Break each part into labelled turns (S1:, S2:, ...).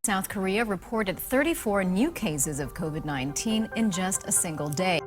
S1: South Korea reported 34 new cases of COVID-19 in just a single day.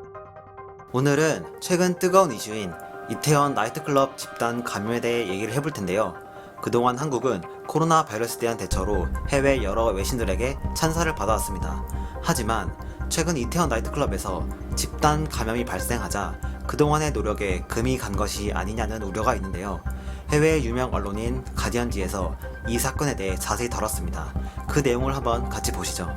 S2: 오늘은 최근 뜨거운 이슈인 이태원 나이트클럽 집단 감염에 대해 얘기를 해볼 텐데요. 그동안 한국은 코로나 바이러스에 대한 대처로 해외 여러 외신들에게 찬사를 받아왔습니다. 하지만 최근 이태원 나이트클럽에서 집단 감염이 발생하자 그동안의 노력에 금이 간 것이 아니냐는 우려가 있는데요. 해외 유명 언론인 가디언지에서 이 사건에 대해 자세히 다뤘습니다. 그 내용을 한번 같이 보시죠.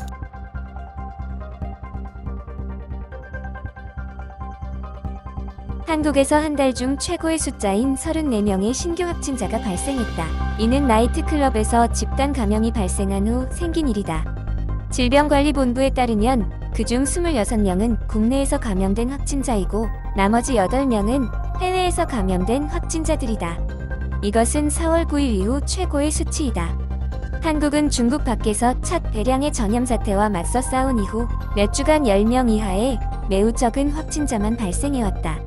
S3: 한국에서 한 달 중 최고의 숫자인 34명의 신규 확진자가 발생했다. 이는 나이트클럽에서 집단 감염이 발생한 후 생긴 일이다. 질병관리본부에 따르면 그중 26명은 국내에서 감염된 확진자이고 나머지 8명은 해외에서 감염된 확진자들이다. 이것은 4월 9일 이후 최고의 수치이다. 한국은 중국 밖에서 첫 대량의 전염 사태와 맞서 싸운 이후 몇 주간 10명 이하의 매우 적은 확진자만 발생해왔다.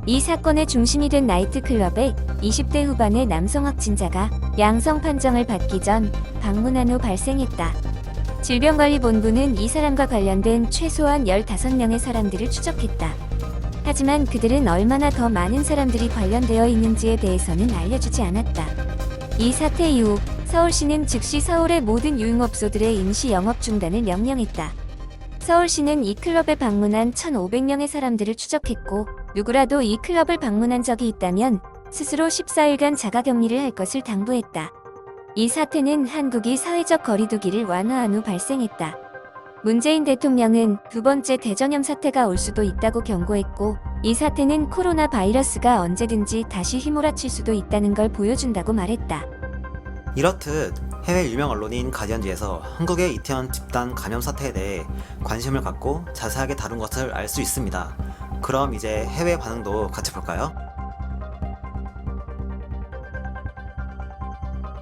S3: 이 사건의 중심이 된 나이트클럽에 20대 후반의 남성 확진자가 양성 판정을 받기 전 방문한 후 발생했다. 질병관리본부는 이 사람과 관련된 최소한 15명의 사람들을 추적했다. 하지만 그들은 얼마나 더 많은 사람들이 관련되어 있는지에 대해서는 알려주지 않았다. 이 사태 이후 서울시는 즉시 서울의 모든 유흥업소들의 임시 영업 중단을 명령했다. 서울시는 이 클럽에 방문한 1,500명의 사람들을 추적했고 누구라도 이 클럽을 방문한 적이 있다면 스스로 14일간 자가격리를 할 것을 당부했다. 이 사태는 한국이 사회적 거리두기를 완화한 후 발생했다. 문재인 대통령은 두 번째 대전염 사태가 올 수도 있다고 경고했고 이 사태는 코로나 바이러스가 언제든지 다시 휘몰아칠 수도 있다는 걸 보여준다고 말했다.
S2: 이렇듯 해외 유명 언론인 가디언지에서 한국의 이태원 집단 감염 사태에 대해 관심을 갖고 자세하게 다룬 것을 알 수 있습니다. 그럼 이제 해외 반응도 같이 볼까요?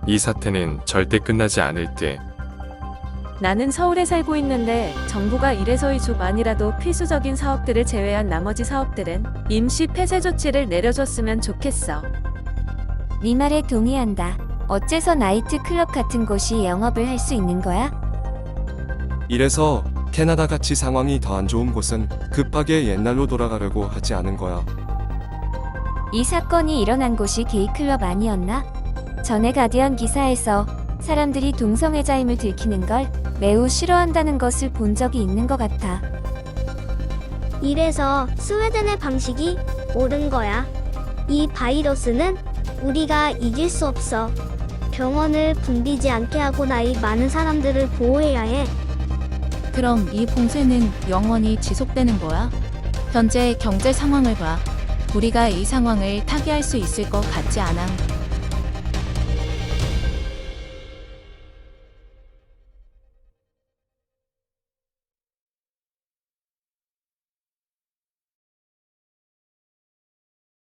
S4: 이 사태는 절대 끝나지 않을 듯.
S5: 나는 서울에 살고 있는데 정부가 일회소이주만이라도 필수적인 사업들을 제외한 나머지 사업들은 임시 폐쇄 조치를 내려줬으면 좋겠어.
S3: 네 말에 동의한다. 어째서 나이트클럽 같은 곳이 영업을 할 수 있는 거야?
S6: 이래서 캐나다같이 상황이 더 안 좋은 곳은 급하게 옛날로 돌아가려고 하지 않은 거야.
S3: 이 사건이 일어난 곳이 게이클럽 아니었나? 전에 가디언 기사에서 사람들이 동성애자임을 들키는 걸 매우 싫어한다는 것을 본 적이 있는 것 같아.
S7: 이래서 스웨덴의 방식이 옳은 거야. 이 바이러스는 우리가 이길 수 없어. 병원을 붐비지 않게 하고 나이 많은 사람들을 보호해야 해.
S8: 그럼 이 봉쇄는 영원히 지속되는 거야? 현재 경제 상황을 봐. 우리가 이 상황을 타개할 수 있을 것 같지 않아.